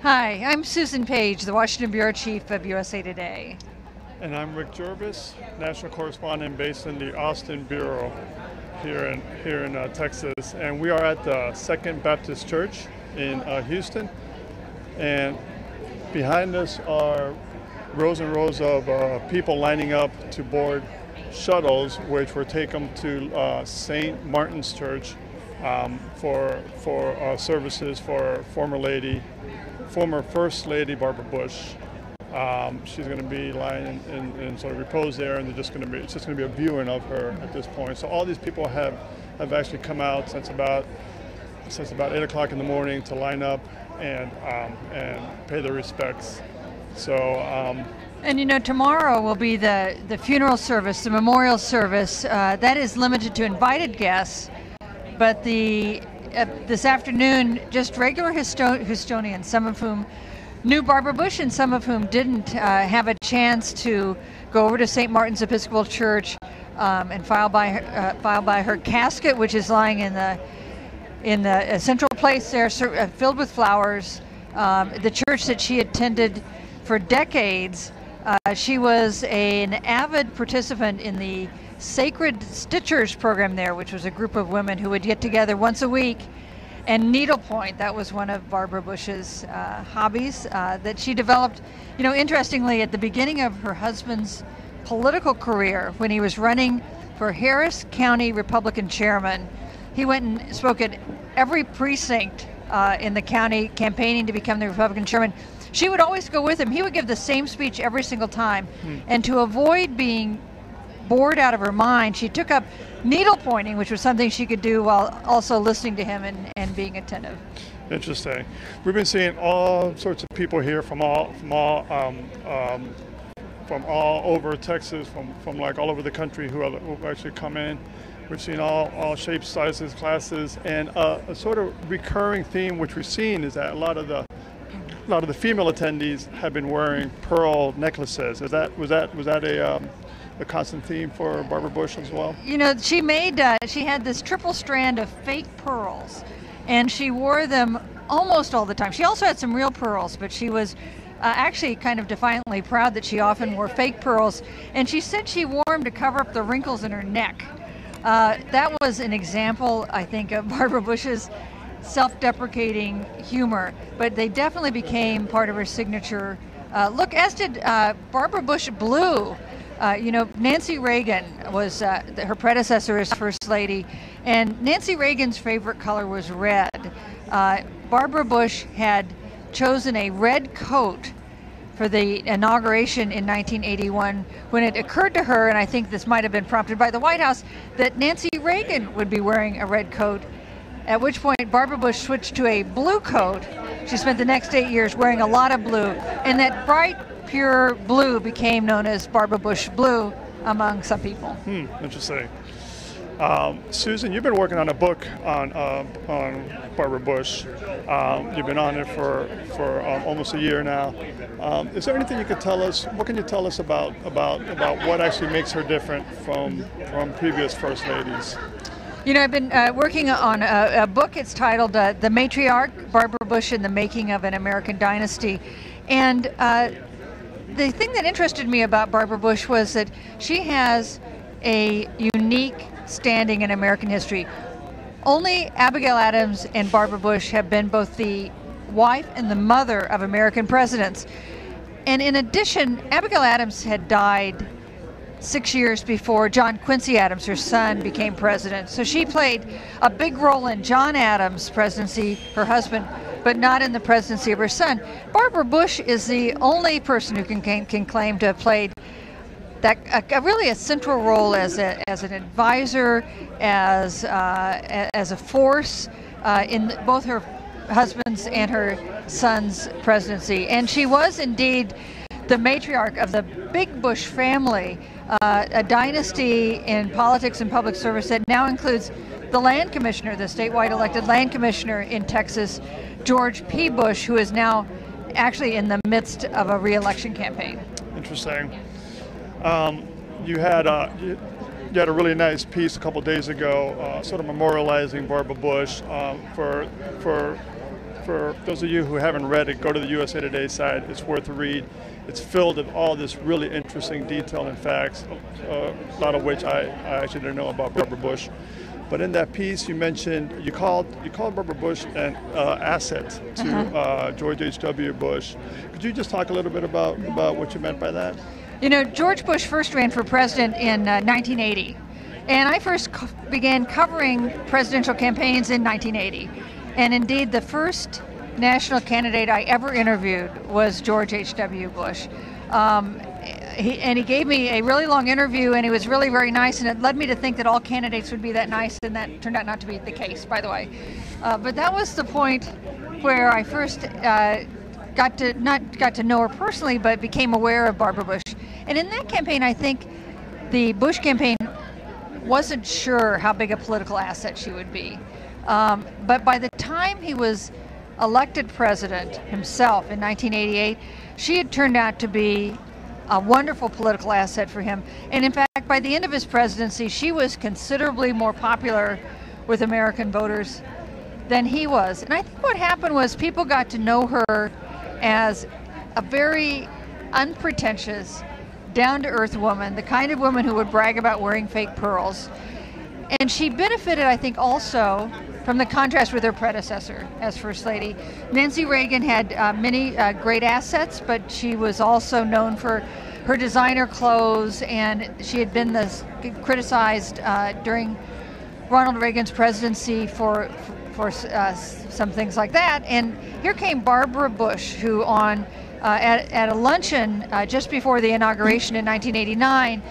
Hi, I'm Susan Page, the Washington Bureau Chief of USA Today. And I'm Rick Jervis, national correspondent based in the Austin Bureau here in Texas. And we are at the Second Baptist Church in Houston. And behind us are rows and rows of people lining up to board shuttles, which will take them to St. Martin's Church for services for former First Lady Barbara Bush. She's going to be lying in sort of repose there, and it's just going to be a viewing of her at this point. So all these people have actually come out since about 8 o'clock in the morning to line up and pay their respects. So. And you know, tomorrow will be the funeral service, the memorial service. That is limited to invited guests, but this afternoon, just regular Houstonians, some of whom knew Barbara Bush and some of whom didn't, have a chance to go over to St. Martin's Episcopal Church and file by her casket, which is lying in the central place there, filled with flowers. The church that she attended for decades. She was an avid participant in the Sacred Stitchers program there, which was a group of women who would get together once a week and needlepoint. That was one of Barbara Bush's hobbies that she developed, you know, interestingly, at the beginning of her husband's political career, when he was running for Harris County Republican chairman. He went and spoke at every precinct in the county campaigning to become the Republican chairman. She would always go with him. He would give the same speech every single time. And to avoid being bored out of her mind, she took up needlepointing, which was something she could do while also listening to him and being attentive. Interesting. We've been seeing all sorts of people here from all over Texas, from like all over the country who actually come in. We've seen all shapes, sizes, classes, and a sort of recurring theme which we've seen is that a lot of the female attendees have been wearing pearl necklaces. Was that a constant theme for Barbara Bush as well? You know, she had this triple strand of fake pearls, and she wore them almost all the time. She also had some real pearls, but she was actually kind of defiantly proud that she often wore fake pearls, and she said she wore them to cover up the wrinkles in her neck. That was an example, I think, of Barbara Bush's self-deprecating humor, but they definitely became part of her signature look, as did Barbara Bush Blue. You know, Nancy Reagan was her predecessor as First Lady, and Nancy Reagan's favorite color was red. Barbara Bush had chosen a red coat for the inauguration in 1981 when it occurred to her, and I think this might have been prompted by the White House, that Nancy Reagan would be wearing a red coat, at which point Barbara Bush switched to a blue coat. She spent the next 8 years wearing a lot of blue, and that bright, pure blue became known as Barbara Bush Blue among some people. Interesting. Susan, you've been working on a book on Barbara Bush. You've been on it for almost a year now. Is there anything you could tell us? What can you tell us about what actually makes her different from previous First Ladies? You know, I've been working on a book. It's titled The Matriarch, Barbara Bush and the Making of an American Dynasty. And the thing that interested me about Barbara Bush was that she has a unique standing in American history. Only Abigail Adams and Barbara Bush have been both the wife and the mother of American presidents. And in addition, Abigail Adams had died 6 years before John Quincy Adams, her son, became president. So she played a big role in John Adams' presidency, her husband, but not in the presidency of her son. Barbara Bush is the only person who can claim to have played that really a central role as an advisor, as a force in both her husband's and her son's presidency. And she was indeed the matriarch of the big Bush family, a dynasty in politics and public service that now includes the land commissioner, the statewide elected land commissioner in Texas, George P. Bush, who is now actually in the midst of a re-election campaign. Interesting. You had a really nice piece a couple days ago, sort of memorializing Barbara Bush. For those of you who haven't read it, go to the USA Today site. It's worth a read. It's filled with all this really interesting detail and facts, a lot of which I actually didn't know about Barbara Bush. But in that piece, you mentioned you called Barbara Bush an asset to George H.W. Bush. Could you just talk a little bit about what you meant by that? You know, George Bush first ran for president in 1980, and I first began covering presidential campaigns in 1980. And indeed, the first national candidate I ever interviewed was George H.W. Bush. He gave me a really long interview, and he was really very nice, and it led me to think that all candidates would be that nice, and that turned out not to be the case, by the way. But that was the point where I first got to know her personally, but became aware of Barbara Bush. And in that campaign, I think the Bush campaign wasn't sure how big a political asset she would be. But by the time he was elected president himself in 1988, she had turned out to be a wonderful political asset for him. And in fact, by the end of his presidency, she was considerably more popular with American voters than he was. And I think what happened was people got to know her as a very unpretentious, down-to-earth woman, the kind of woman who would brag about wearing fake pearls. And she benefited, I think, also from the contrast with her predecessor as First Lady. Nancy Reagan had many great assets, but she was also known for her designer clothes, and she had been criticized during Ronald Reagan's presidency for some things like that. And here came Barbara Bush, who at a luncheon just before the inauguration in 1989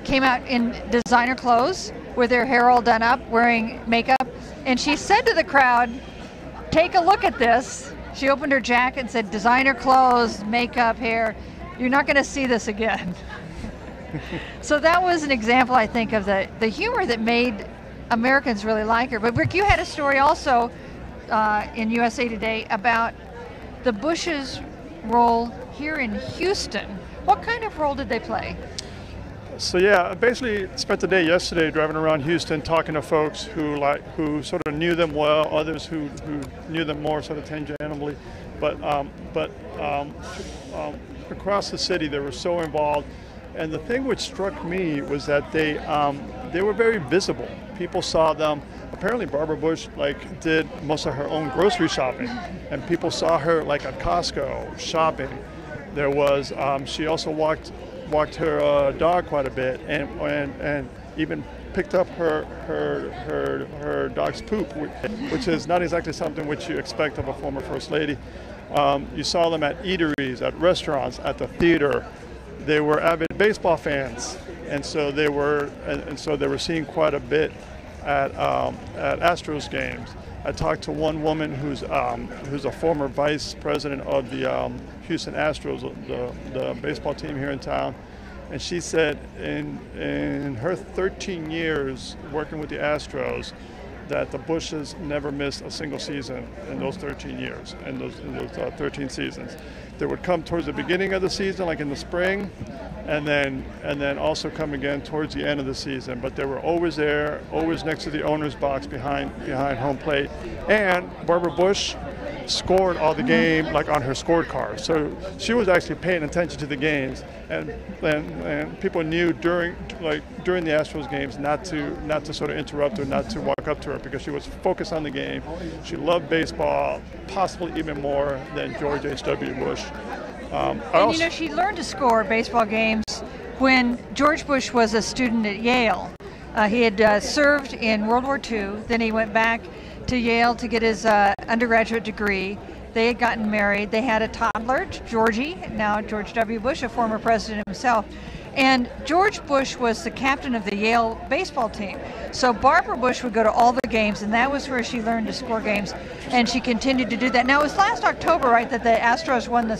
came out in designer clothes with her hair all done up, wearing makeup. And she said to the crowd, "Take a look at this." She opened her jacket and said, "Designer clothes, makeup, hair. You're not going to see this again." So that was an example, I think, of the humor that made Americans really like her. But Rick, you had a story also in USA Today about the Bush's role here in Houston. What kind of role did they play? So yeah, I basically spent the day yesterday driving around Houston talking to folks who sort of knew them well, others who knew them more sort of tangentially, but across the city they were so involved. And the thing which struck me was that they were very visible. People saw them. Apparently Barbara Bush did most of her own grocery shopping, and people saw her at Costco shopping. There was she also walked her dog quite a bit, and even picked up her dog's poop, which is not exactly something which you expect of a former First Lady. You saw them at eateries, at restaurants, at the theater. They were avid baseball fans, and so they were seen quite a bit at Astros games. I talked to one woman who's a former vice president of the Houston Astros, the baseball team here in town, and she said in her 13 years working with the Astros that the Bushes never missed a single season in those 13 years, in those 13 seasons. They would come towards the beginning of the season, like in the spring, and then also come again towards the end of the season. But they were always there, always next to the owner's box behind home plate. And Barbara Bush scored all the game on her scorecard, so she was actually paying attention to the games, and people knew during the Astros games not to sort of interrupt her, not to walk up to her, because she was focused on the game. She loved baseball, possibly even more than George H.W. Bush. And she learned to score baseball games when George Bush was a student at Yale. He had served in World War II, then he went back to Yale to get his undergraduate degree. They had gotten married. They had a toddler, Georgie, now George W. Bush, a former president himself. And George Bush was the captain of the Yale baseball team. So Barbara Bush would go to all the games, and that was where she learned to score games, and she continued to do that. Now, it was last October, right, that the Astros won the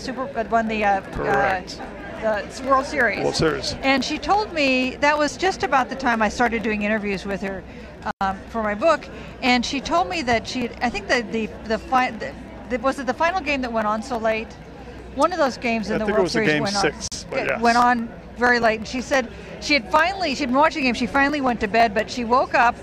World Series. World Series. And she told me that was just about the time I started doing interviews with her for my book. And she told me that I think was it the final game that went on so late? One of those games in the World Series went on very late. And she said she'd been watching the game. She finally went to bed, but she woke up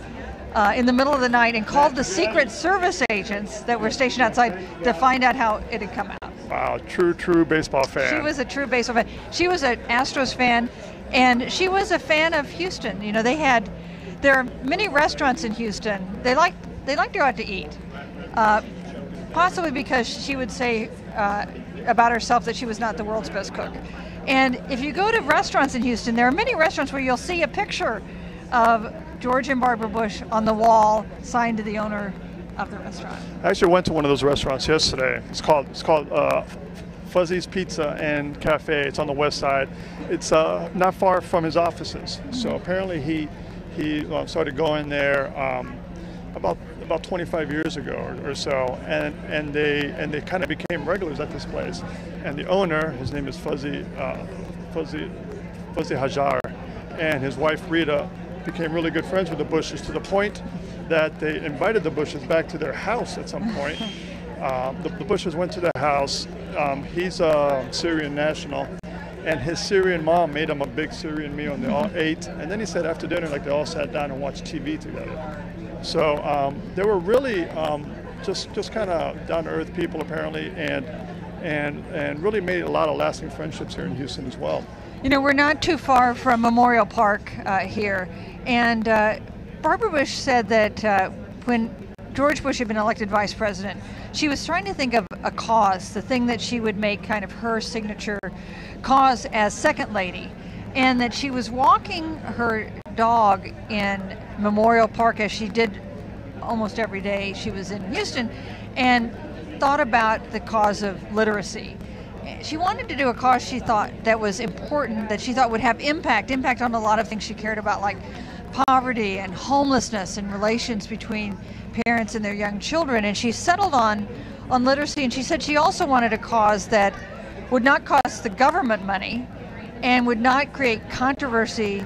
in the middle of the night and called the Secret Service agents that were stationed outside to find out how it had come out. Wow, true baseball fan. She was a true baseball fan. She was an Astros fan, and she was a fan of Houston. You know, there are many restaurants in Houston. They like to go out to eat, possibly because she would say about herself that she was not the world's best cook. And if you go to restaurants in Houston, there are many restaurants where you'll see a picture of George and Barbara Bush on the wall, signed to the owner of the restaurant. I actually went to one of those restaurants yesterday. It's called Fuzzy's Pizza and Cafe. It's on the west side. It's not far from his offices. Mm-hmm. So apparently he started going there about 25 years ago or so, and they kind of became regulars at this place. And the owner, his name is Fuzzy Hajar, and his wife Rita became really good friends with the Bushes, to the point that they invited the Bushes back to their house at some point. The Bushes went to their house. He's a Syrian national, and his Syrian mom made him a big Syrian meal, and they all ate. And then he said after dinner, they all sat down and watched TV together. So they were really just kind of down-to-earth people, apparently, and really made a lot of lasting friendships here in Houston as well. You know, we're not too far from Memorial Park here, and Barbara Bush said that when George Bush had been elected vice president, she was trying to think of a cause, the thing that she would make kind of her signature cause as second lady, and that she was walking her dog in Memorial Park, as she did almost every day she was in Houston, and thought about the cause of literacy. She wanted to do a cause she thought that was important, that she thought would have impact on a lot of things she cared about, like poverty and homelessness and relations between parents and their young children. And she settled on literacy, and she said she also wanted a cause that would not cost the government money and would not create controversy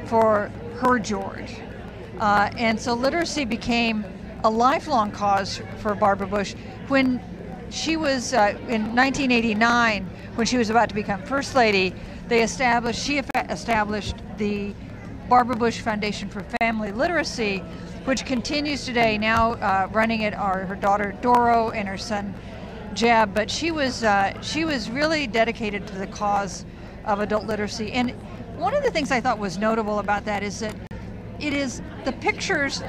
for her George. And so literacy became a lifelong cause for Barbara Bush. When she was in 1989, when she was about to become First Lady, she established the Barbara Bush Foundation for Family Literacy, which continues today. Now running it are her daughter Doro and her son Jeb. But she was really dedicated to the cause of adult literacy. And one of the things I thought was notable about that is that the pictures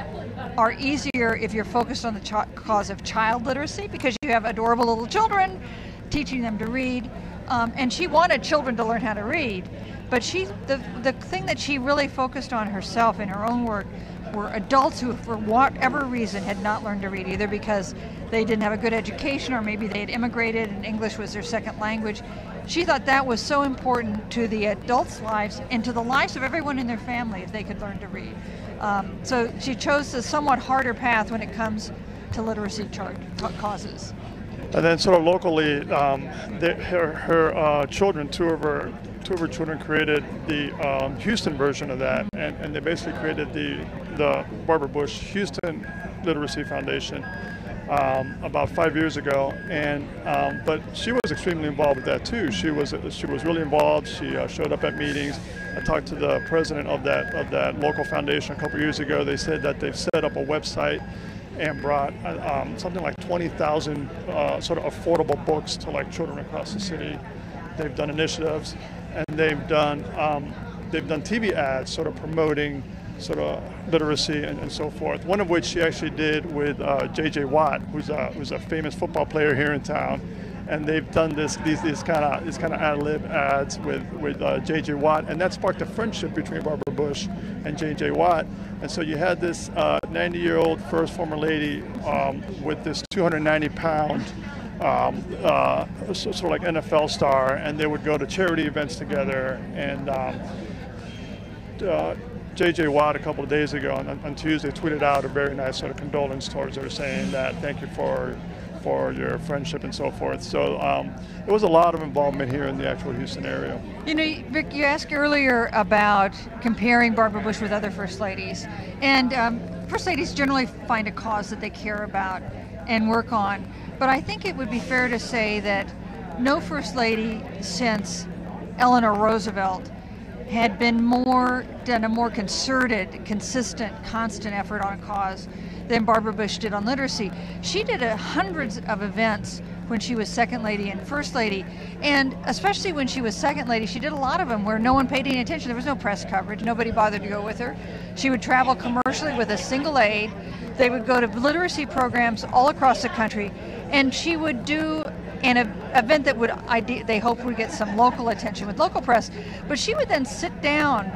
are easier if you're focused on the cause of child literacy, because you have adorable little children teaching them to read, and she wanted children to learn how to read. But the thing that she really focused on herself in her own work were adults who, for whatever reason, had not learned to read, either because they didn't have a good education or maybe they had immigrated and English was their second language. She thought that was so important to the adults' lives and to the lives of everyone in their family if they could learn to read. So she chose a somewhat harder path when it comes to literacy causes. And then sort of locally, her children, two of her children created the Houston version of that, and they basically created the Barbara Bush Houston Literacy Foundation about 5 years ago. And but she was extremely involved with that too. She was really involved. She showed up at meetings. I talked to the president of that local foundation a couple years ago. They said that they've set up a website and brought something like 20,000 sort of affordable books to like children across the city. They've done initiatives, and they've done TV ads sort of promoting sort of literacy and so forth. One of which she actually did with J.J. Watt, who's a famous football player here in town, and they've done these kind of ad-lib ads with J.J. Watt, and that sparked a friendship between Barbara Bush and J.J. Watt. And so you had this 90-year-old first former lady with this 290-pound sort of like NFL star, and they would go to charity events together. And J.J. Watt a couple of days ago on Tuesday tweeted out a very nice sort of condolence towards her, saying that thank you for your friendship and so forth. So there was a lot of involvement here in the actual Houston area. You know, Rick, you asked earlier about comparing Barbara Bush with other first ladies. And first ladies generally find a cause that they care about and work on. But I think it would be fair to say that no first lady since Eleanor Roosevelt had done a more concerted, consistent, constant effort on a cause than Barbara Bush did on literacy. She did hundreds of events when she was second lady and first lady, and especially when she was second lady, she did a lot of them where no one paid any attention. There was no press coverage. Nobody bothered to go with her. She would travel commercially with a single aide. They would go to literacy programs all across the country, and she would do an event that they hoped would get some local attention with local press, but she would then sit down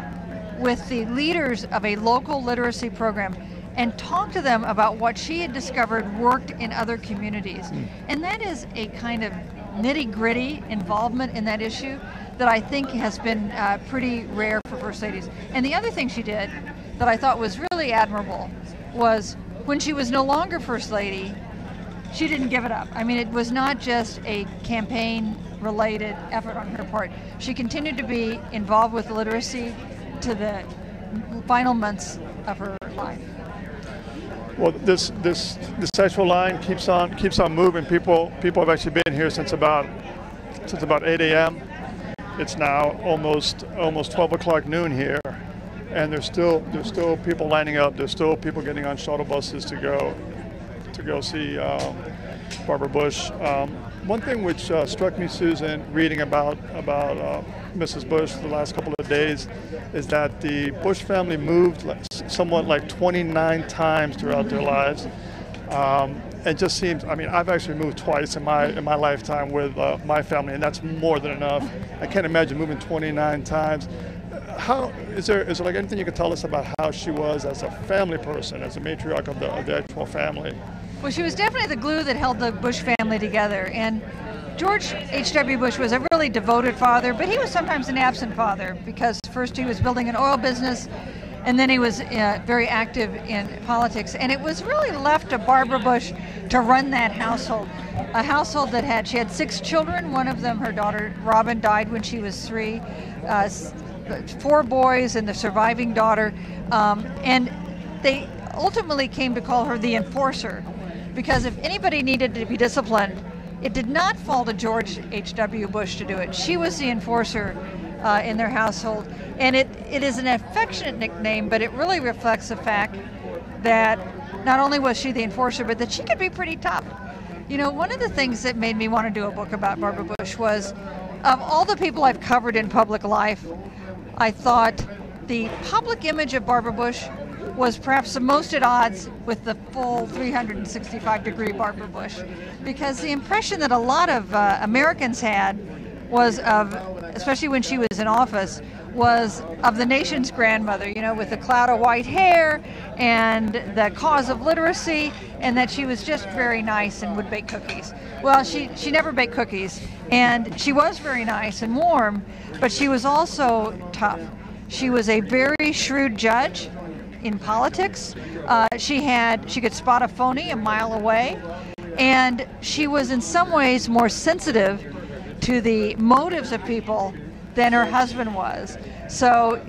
with the leaders of a local literacy program and talk to them about what she had discovered worked in other communities. And that is a kind of nitty-gritty involvement in that issue that I think has been pretty rare for first ladies. And the other thing she did that I thought was really admirable was when she was no longer first lady, she didn't give it up. I mean, it was not just a campaign-related effort on her part. She continued to be involved with literacy to the final months of her life. Well, this actual line keeps on moving. People have actually been here since about 8 a.m. It's now almost 12 o'clock noon here, and there's still people lining up. There's still people getting on shuttle buses to go see Barbara Bush. One thing which struck me, Susan, reading about Mrs. Bush the last couple of days, is that the Bush family moved somewhat like 29 times throughout their lives. It just seems, I mean, I've actually moved twice in my lifetime with my family, and that's more than enough. I can't imagine moving 29 times. How is there like anything you could tell us about how she was as a family person, as a matriarch of the actual family? Well, she was definitely the glue that held the Bush family together. And George H.W. Bush was a really devoted father, but he was sometimes an absent father because first he was building an oil business, and then he was very active in politics. And it was really left to Barbara Bush to run that household, a household that she had 6 children. One of them, her daughter Robin, died when she was 3. 4 boys and the surviving daughter, and they ultimately came to call her the enforcer, because if anybody needed to be disciplined, it did not fall to George H.W. Bush to do it. She was the enforcer in their household, and it is an affectionate nickname, but it really reflects the fact that not only was she the enforcer, but that she could be pretty tough. You know, one of the things that made me want to do a book about Barbara Bush was, of all the people I've covered in public life, I thought the public image of Barbara Bush was perhaps the most at odds with the full 365-degree Barbara Bush, because the impression that a lot of Americans had was of, especially when she was in office, was of the nation's grandmother, you know, with a cloud of white hair and the cause of literacy, and that she was just very nice and would bake cookies. Well, she never baked cookies, and she was very nice and warm, but she was also tough. She was a very shrewd judge in politics. She could spot a phony a mile away, and she was in some ways more sensitive to the motives of people than her husband was. So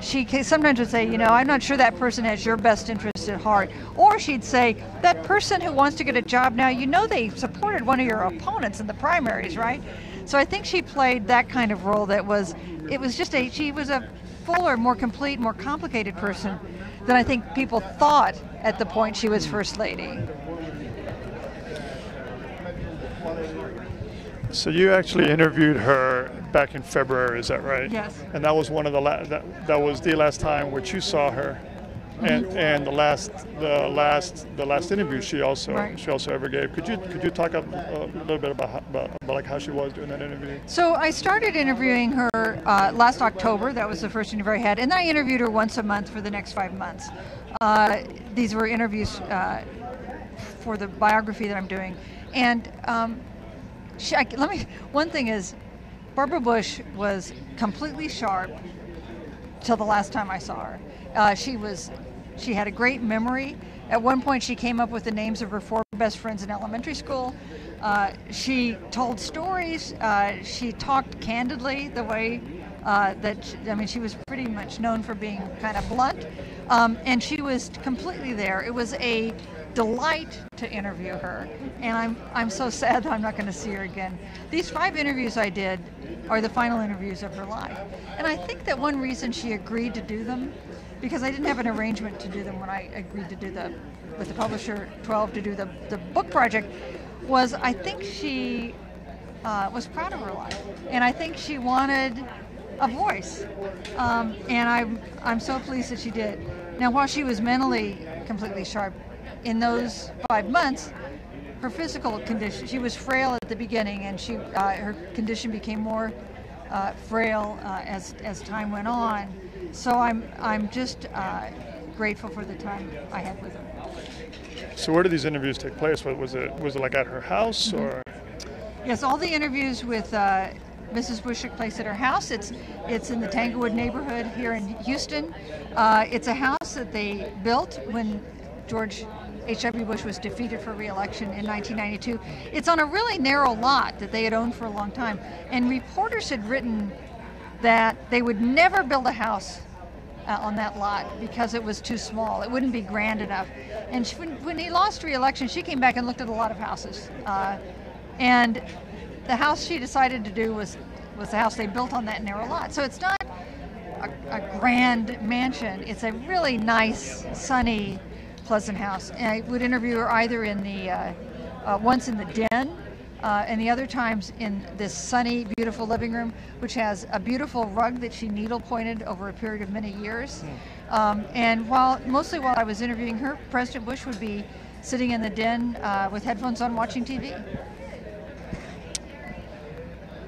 she sometimes would say, you know, I'm not sure that person has your best interest at heart. Or she'd say, that person who wants to get a job now, you know they supported one of your opponents in the primaries, right? So I think she played that kind of role she was a fuller, more complete, more complicated person than I think people thought at the point she was First Lady. So you actually interviewed her back in February, is that right? Yes. And that was one of that was the last time which you saw her. And the last interview she also ever gave. Could you talk a little bit about like how she was doing that interview? So I started interviewing her last October. That was the first interview I had, and I interviewed her once a month for the next 5 months. These were interviews for the biography that I'm doing, and one thing is, Barbara Bush was completely sharp till the last time I saw her. She had a great memory. At one point, she came up with the names of her 4 best friends in elementary school. She told stories. She talked candidly the way she was pretty much known for being kind of blunt. And she was completely there. It was a delight to interview her. And I'm so sad that I'm not going to see her again. These 5 interviews I did are the final interviews of her life. And I think that one reason she agreed to do them, because I didn't have an arrangement to do them when I agreed to do with the publisher 12 to do the book project, was I think she was proud of her life. And I think she wanted a voice. And I'm so pleased that she did. Now, while she was mentally completely sharp, in those 5 months, her physical condition, she was frail at the beginning, and her condition became more frail as time went on. So I'm just grateful for the time I had with her. So where did these interviews take place? Was it like at her house, or? Yes, all the interviews with Mrs. Bush took place at her house. It's in the Tanglewood neighborhood here in Houston. It's a house that they built when George H.W. Bush was defeated for re-election in 1992. It's on a really narrow lot that they had owned for a long time, and reporters had written that they would never build a house on that lot because it was too small. It wouldn't be grand enough. And when he lost re-election, she came back and looked at a lot of houses. And the house she decided to do was the house they built on that narrow lot. So it's not a grand mansion. It's a really nice, sunny, pleasant house. And I would interview her either in the once in the den, and the other times in this sunny, beautiful living room, which has a beautiful rug that she needle pointed over a period of many years. And mostly while I was interviewing her, President Bush would be sitting in the den with headphones on, watching TV.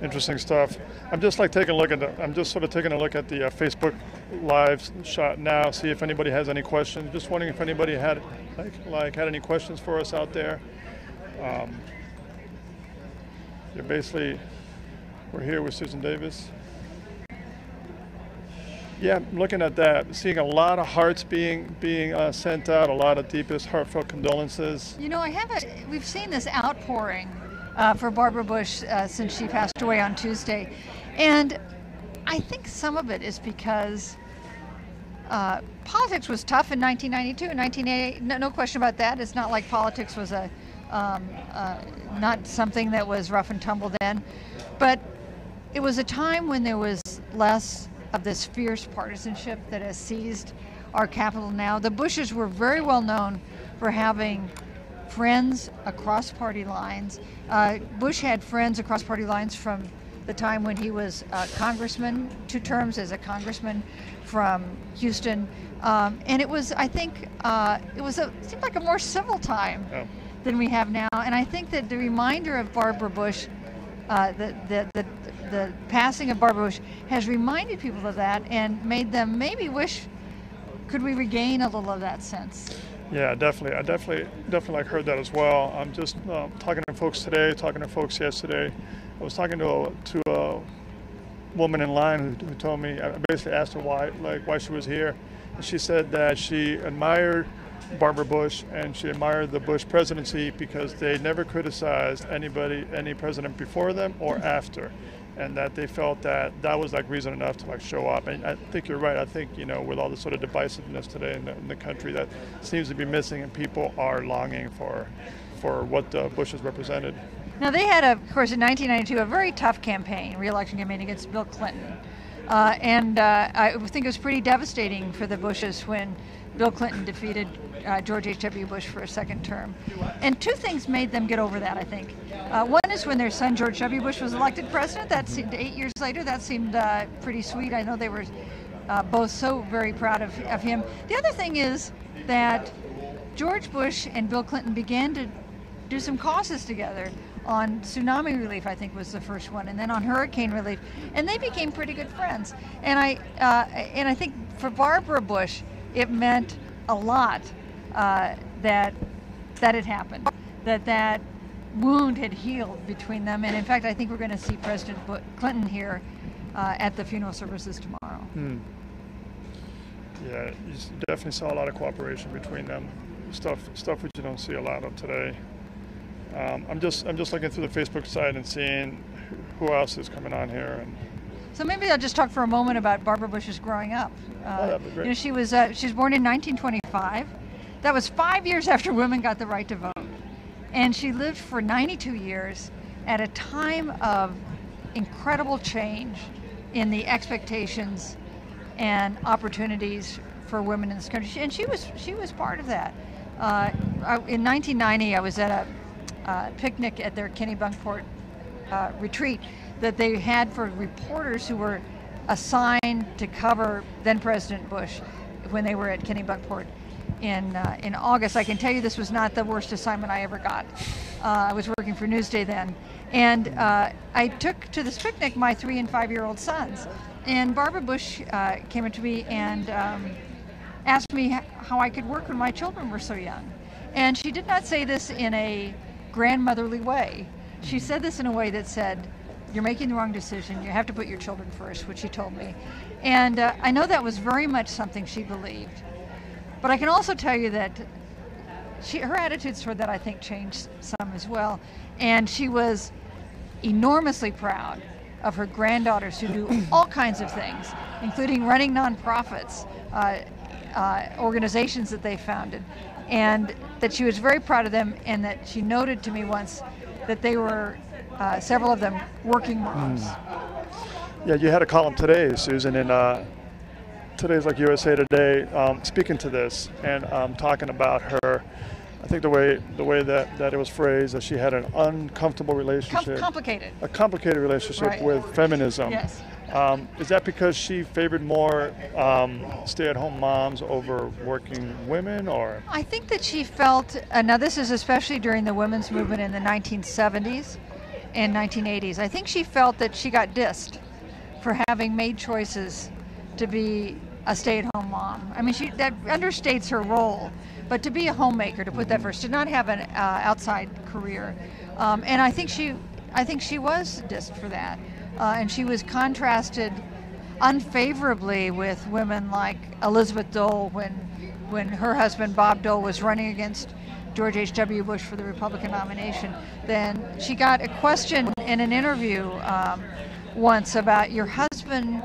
Interesting stuff. I'm just taking a look at the Facebook Live shot now. See if anybody has any questions. Just wondering if anybody had had any questions for us out there. We're here with Susan Davis. Yeah, looking at that, seeing a lot of hearts being sent out, a lot of deepest heartfelt condolences. You know, we've seen this outpouring for Barbara Bush since she passed away on Tuesday. And I think some of it is because politics was tough in 1992 and 1988. No question about that. It's not like politics was not something that was rough and tumble then. But it was a time when there was less of this fierce partisanship that has seized our capital now. The Bushes were very well known for having friends across party lines. Bush had friends across party lines from the time when he was a congressman, 2 terms as a congressman from Houston. And it was, I think, it seemed like a more civil time than we have now. And I think that the reminder of Barbara Bush, the passing of Barbara Bush, has reminded people of that and made them maybe wish, could we regain a little of that sense? Yeah, definitely. I definitely heard that as well. I'm just talking to folks today, talking to folks yesterday. I was talking to a woman in line who told me, I basically asked her why she was here. And she said that she admired Barbara Bush and she admired the Bush presidency because they never criticized any president before them or after. And that they felt that was reason enough to show up. And I think you're right. I think, with all the sort of divisiveness today in the country, that seems to be missing, and people are longing for what the Bushes represented. Now they had, of course, in 1992, a very tough re-election campaign against Bill Clinton. And I think it was pretty devastating for the Bushes when Bill Clinton defeated George H.W. Bush for a second term. And 2 things made them get over that, I think. One is when their son, George W. Bush, was elected president. That seemed 8 years later. That seemed pretty sweet. I know they were both so very proud of him. The other thing is that George Bush and Bill Clinton began to do some causes together on tsunami relief, I think was the first one, and then on hurricane relief, and they became pretty good friends. And I think for Barbara Bush, it meant a lot that it happened, that wound had healed between them. And in fact, I think we're going to see President Clinton here at the funeral services tomorrow. Yeah, you definitely saw a lot of cooperation between them. Stuff which you don't see a lot of today. I'm just looking through the Facebook site and seeing who else is coming on here. And so maybe I'll just talk for a moment about Barbara Bush's growing up. that'd be great. She was born in 1925. That was 5 years after women got the right to vote, and she lived for 92 years at a time of incredible change in the expectations and opportunities for women in this country, and she was part of that. In 1990, I was at a picnic at their Kennebunkport retreat that they had for reporters who were assigned to cover then President Bush when they were at Kennebunkport in August. I can tell you this was not the worst assignment I ever got. I was working for Newsday then, and I took to this picnic my 3- and 5-year-old sons, and Barbara Bush came up to me and asked me how I could work when my children were so young. And she did not say this in a grandmotherly way. She said this in a way that said, "You're making the wrong decision. You have to put your children first," which she told me. And I know that was very much something she believed. But I can also tell you that her attitudes toward that, I think, changed some as well. And she was enormously proud of her granddaughters who do all kinds of things, including running nonprofits, organizations that they founded, and that she was very proud of them, and that she noted to me once that they were, several of them, working moms. Yeah, you had a column today, Susan, in today's like USA Today, speaking to this and talking about her. I think the way that it was phrased, that she had an uncomfortable relationship, a complicated relationship Right. with feminism. Yes. Is that because she favored more stay-at-home moms over working women, or? I think that she felt, now this is especially during the women's movement in the 1970s and 1980s, I think she felt that she got dissed for having made choices to be a stay-at-home mom. I mean, that understates her role, but to be a homemaker, to put that first, to not have an outside career. And I think she was dissed for that. And she was contrasted unfavorably with women like Elizabeth Dole when her husband Bob Dole was running against George H.W. Bush for the Republican nomination. Then she got a question in an interview once about, your husband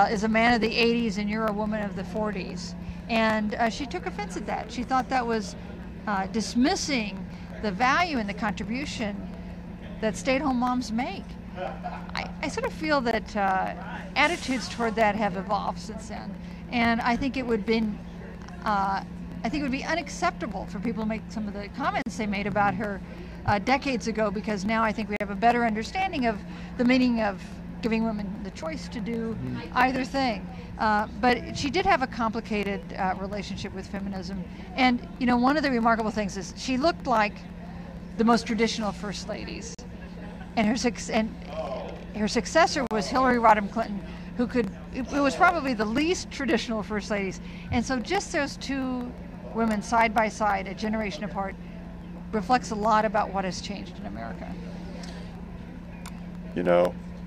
is a man of the 80s and you're a woman of the 40s. And she took offense at that. She thought that was dismissing the value and the contribution that stay-at-home moms make. I sort of feel that attitudes toward that have evolved since then, and I think it would be unacceptable for people to make some of the comments they made about her decades ago, because now I think we have a better understanding of the meaning of giving women the choice to do either thing. But she did have a complicated relationship with feminism, and one of the remarkable things is she looked like the most traditional first ladies. And her successor was Hillary Rodham Clinton, who was probably the least traditional first ladies. And so just those two women side by side, a generation apart, reflects a lot about what has changed in America.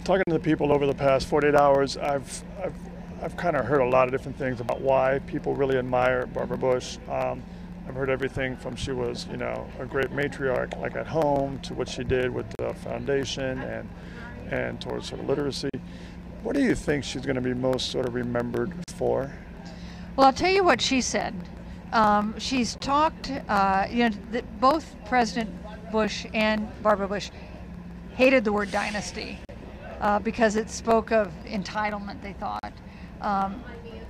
Talking to the people over the past 48 hours, I've kind of heard a lot of different things about why people really admire Barbara Bush. I've heard everything from she was, a great matriarch, like at home, to what she did with the foundation and towards sort of literacy. What do you think she's going to be most sort of remembered for? Well, I'll tell you what she said. She's talked, that both President Bush and Barbara Bush hated the word dynasty because it spoke of entitlement, they thought.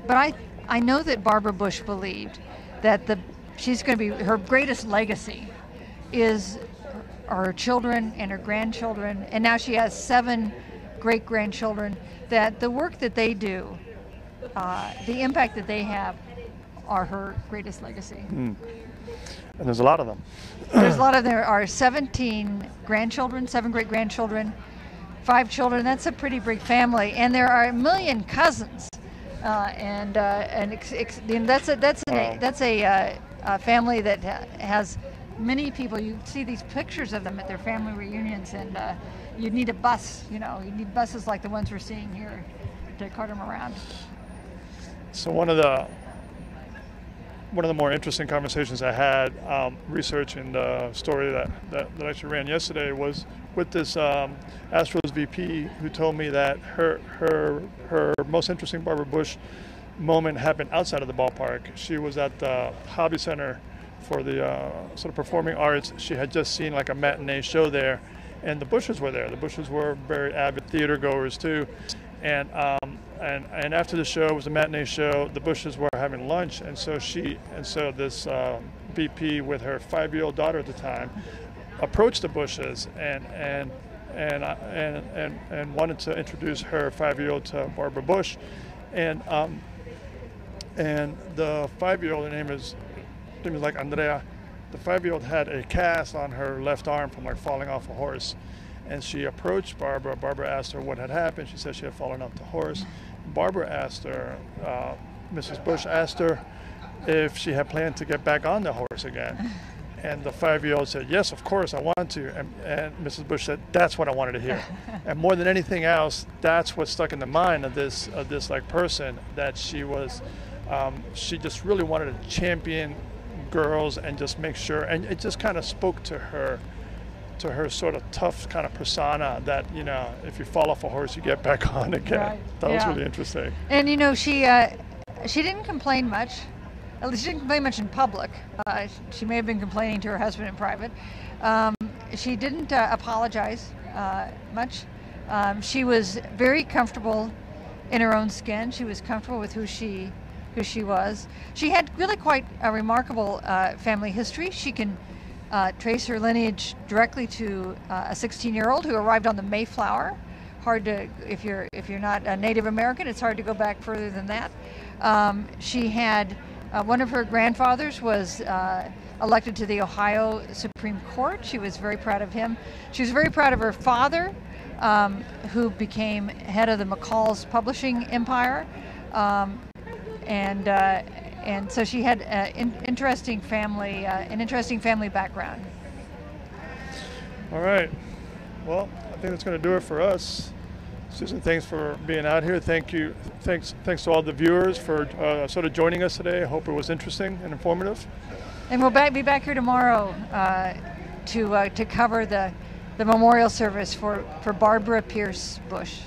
But I know that Barbara Bush believed that she's going to be, her greatest legacy is her children and her grandchildren, and now she has 7 great-grandchildren, that the work that they do the impact that they have are her greatest legacy. And there's a lot of them. There's a lot of There are 17 grandchildren, 7 great-grandchildren, 5 children. That's a pretty big family, and there are 1 million cousins. That's a family that has many people. You see these pictures of them at their family reunions, and you'd need a bus. You need buses like the ones we're seeing here to cart them around. So one of the more interesting conversations I had researching the story that actually ran yesterday was with this Astros VP who told me that her most interesting Barbara Bush moment happened outside of the ballpark. She was at the Hobby Center for the sort of performing arts. She had just seen like a matinee show there, and the Bushes were there. The Bushes were very avid theater goers too, and after the show, it was a matinee show, the Bushes were having lunch, and so this VP with her 5-year-old daughter at the time approached the Bushes and wanted to introduce her 5-year-old to Barbara Bush, and the 5-year-old, her name is like Andrea. The 5-year-old had a cast on her left arm from like falling off a horse, and she approached Barbara. Barbara asked her what had happened. She said she had fallen off the horse. Barbara asked her, Mrs. Bush asked her if she had planned to get back on the horse again. And the 5-year-old said, yes, of course, I want to. And Mrs. Bush said, that's what I wanted to hear. And more than anything else, that's what stuck in the mind of this like person, that she was, she just really wanted to champion girls and just make sure, and it just kind of spoke to her sort of tough kind of persona that, if you fall off a horse, you get back on again. Right. That was really interesting. And she didn't complain much. At least she didn't complain much in public. She may have been complaining to her husband in private. She didn't apologize much. She was very comfortable in her own skin. She was comfortable with who she was. She had really quite a remarkable family history. She can trace her lineage directly to a 16-year-old who arrived on the Mayflower. Hard to, if you're not a Native American, it's hard to go back further than that. She had one of her grandfathers was elected to the Ohio Supreme Court. She was very proud of him. She was very proud of her father, who became head of the McCall's publishing empire, and so she had an interesting family background. All right. Well, I think that's going to do it for us. Susan, thanks for being out here. Thank you. Thanks to all the viewers for sort of joining us today. I hope it was interesting and informative. And we'll be back here tomorrow to cover the memorial service for Barbara Pierce Bush.